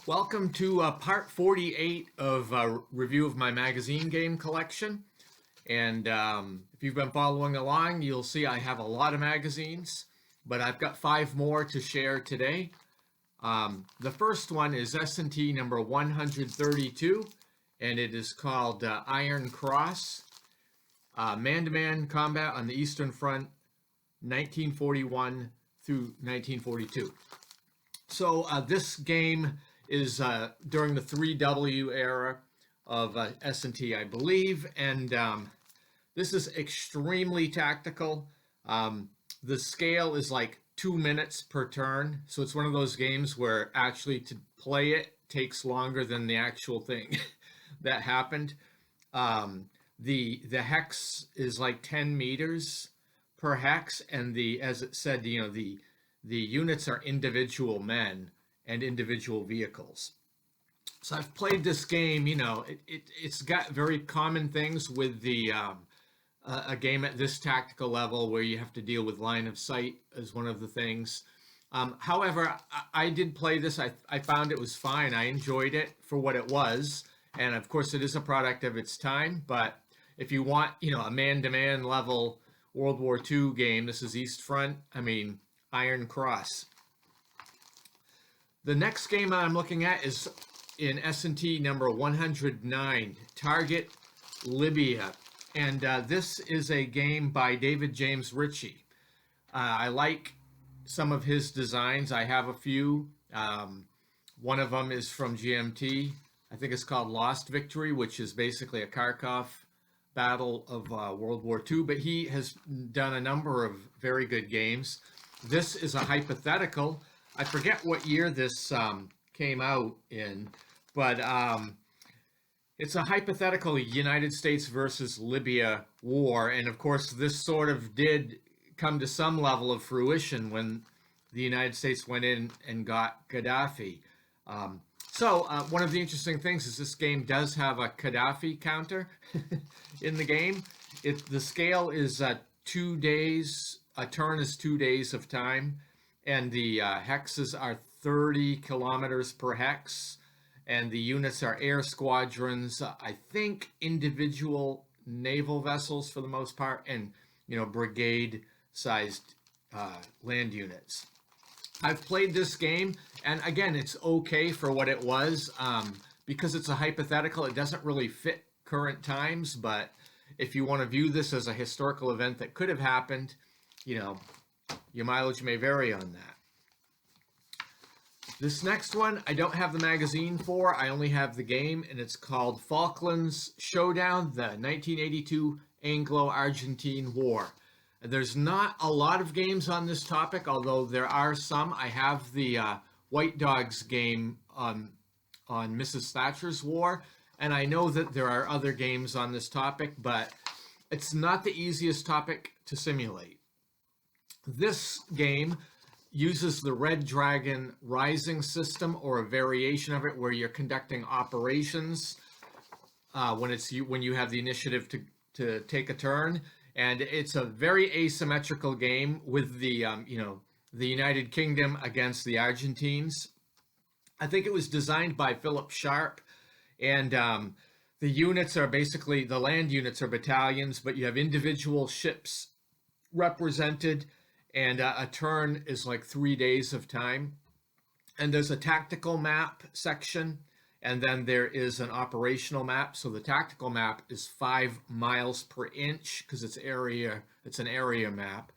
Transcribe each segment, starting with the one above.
Welcome to part 48 of a review of my magazine game collection. And if you've been following along, you'll see I have a lot of magazines, but I've got five more to share today. The first one is S&T number 132, and it is called Iron Cross, man-to-man combat on the Eastern Front, 1941 through 1942. So this game is during the 3W era of S&T, I believe, and this is extremely tactical. The scale is like 2 minutes per turn, so it's one of those games where actually to play it takes longer than the actual thing that happened. The hex is like 10 meters per hex, and as it said, the units are individual men and individual vehicles. So I've played this game. It's got very common things with a game at this tactical level where you have to deal with line of sight as one of the things. However, I did play this. I found it was fine. I enjoyed it for what it was, and of course, it is a product of its time. But if you want, a man-to-man level World War II game, this is East Front. Iron Cross. The next game I'm looking at is in S&T number 109, Target Libya. And this is a game by David James Ritchie. I like some of his designs. I have a few. One of them is from GMT. I think it's called Lost Victory, which is basically a Kharkov battle of World War II. But he has done a number of very good games. This is a hypothetical. I forget what year this came out in, but it's a hypothetical United States versus Libya war. And of course, this sort of did come to some level of fruition when the United States went in and got Gaddafi. So one of the interesting things is this game does have a Gaddafi counter in the game. The scale is 2 days. A turn is 2 days of time, and the hexes are 30 kilometers per hex, and the units are air squadrons, I think individual naval vessels for the most part, and brigade-sized land units. I've played this game, and again, it's okay for what it was. Because it's a hypothetical, it doesn't really fit current times, but if you want to view this as a historical event that could have happened, your mileage may vary on that. This next one, I don't have the magazine for. I only have the game, and it's called Falklands Showdown, the 1982 Anglo-Argentine War. There's not a lot of games on this topic, although there are some. I have the White Dogs game on Mrs. Thatcher's War, and I know that there are other games on this topic, but it's not the easiest topic to simulate. This game uses the Red Dragon Rising system, or a variation of it, where you're conducting operations when you have the initiative to take a turn, and it's a very asymmetrical game with the United Kingdom against the Argentines. I think it was designed by Philip Sharp, and the units are basically, the land units are battalions, but you have individual ships represented, and a turn is like 3 days of time. And there's a tactical map section, and then there is an operational map. So the tactical map is 5 miles per inch because it's an area map,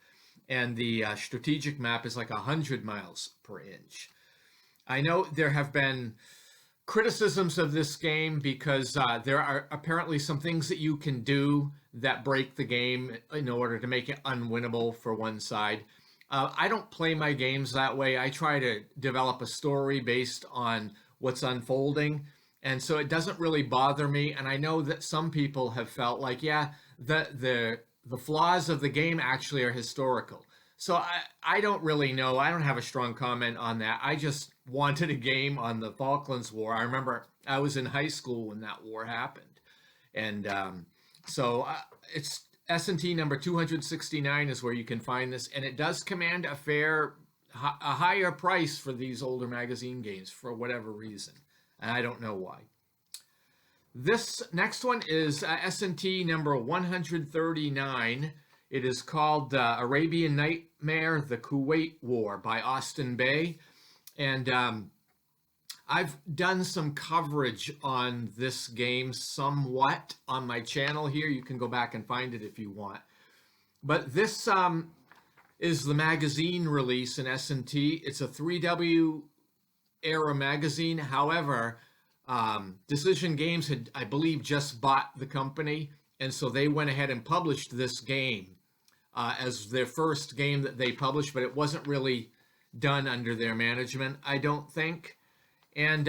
and the strategic map is like 100 miles per inch. I know there have been criticisms of this game because there are apparently some things that you can do that break the game in order to make it unwinnable for one side. I don't play my games that way. I try to develop a story based on what's unfolding, and so it doesn't really bother me. And I know that some people have felt like, yeah, the flaws of the game actually are historical. So I don't really know. I don't have a strong comment on that. I just wanted a game on the Falklands War. I remember I was in high school when that war happened. And so it's S&T number 269 is where you can find this. And it does command a fair a higher price for these older magazine games for whatever reason, and I don't know why. This next one is S&T number 139. It is called Arabian Nightmare: The Kuwait War by Austin Bay, and I've done some coverage on this game somewhat on my channel here. You can go back and find it if you want. But this is the magazine release in S&T. It's a 3W era magazine. However, Decision Games had, I believe, just bought the company, and so they went ahead and published this game as their first game that they published, but it wasn't really done under their management, I don't think. And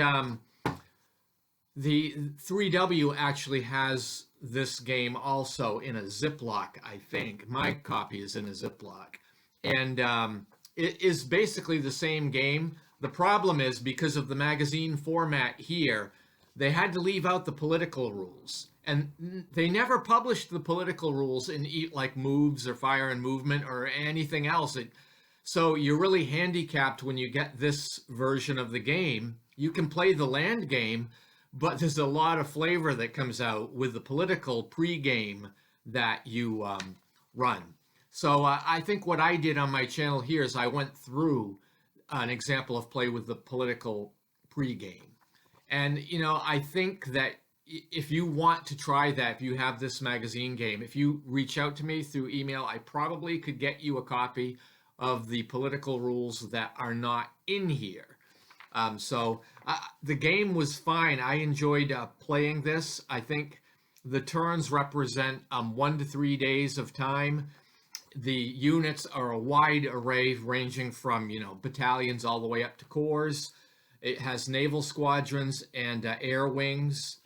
the 3W actually has this game also in a Ziploc, I think. My copy is in a Ziploc. And it is basically the same game. The problem is, because of the magazine format here, they had to leave out the political rules. And they never published the political rules in like Moves or Fire and Movement or anything else. So you're really handicapped when you get this version of the game. You can play the land game, but there's a lot of flavor that comes out with the political pre-game that you run. So I think what I did on my channel here is I went through an example of play with the political pre-game. And, you know, I think that if you want to try that, if you have this magazine game, if you reach out to me through email, I probably could get you a copy of the political rules that are not in here. So the game was fine. I enjoyed playing this. I think the turns represent 1 to 3 days of time. The units are a wide array ranging from, you know, battalions all the way up to corps. It has naval squadrons and air wings.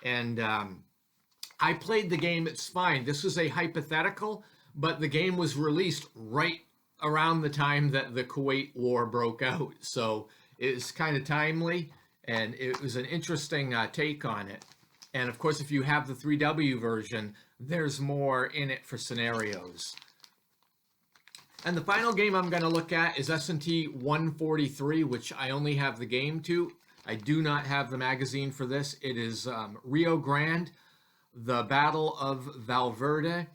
And I played the game. It's fine. This was a hypothetical, but the game was released right around the time that the Kuwait War broke out. So it's kind of timely, and it was an interesting take on it. And of course, if you have the 3W version, there's more in it for scenarios. And the final game I'm going to look at is S&T 143, which I only have the game to. I do not have the magazine for this. It is Rio Grande, the Battle of Valverde,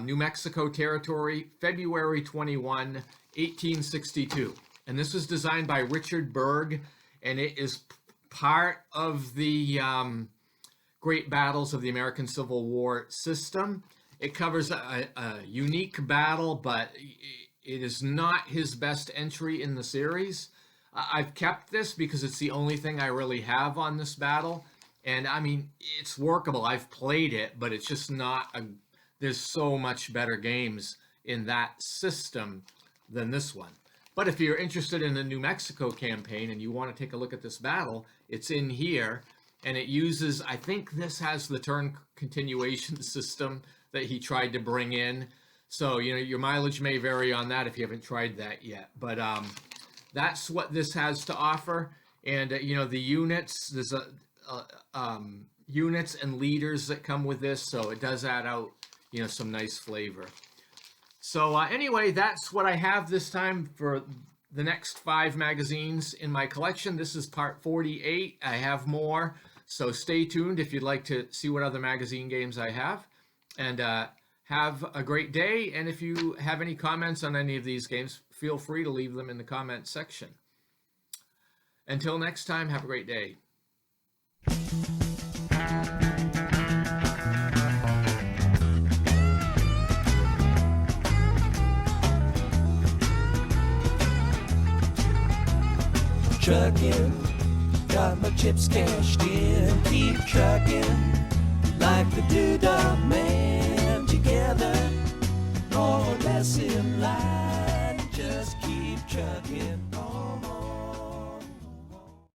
New Mexico Territory, February 21, 1862. And this was designed by Richard Berg, and it is part of the Great Battles of the American Civil War system. It covers a unique battle, but it is not his best entry in the series. I've kept this because it's the only thing I really have on this battle. And I mean, it's workable. I've played it, but it's just not there's so much better games in that system than this one. But if you're interested in the New Mexico campaign and you want to take a look at this battle, it's in here. And it uses, I think this has the turn continuation system that he tried to bring in. So, you know, your mileage may vary on that if you haven't tried that yet. But that's what this has to offer. And, you know, the units, there's units and leaders that come with this. So it does add out, you know, some nice flavor. So anyway, that's what I have this time for the next 5 magazines in my collection. This is part 48. I have more. So stay tuned if you'd like to see what other magazine games I have. And have a great day. And if you have any comments on any of these games, feel free to leave them in the comments section. Until next time, have a great day. Trucking, got my chips cashed in, keep trucking like the Doodah Man. Together, more or less in line, just keep trucking.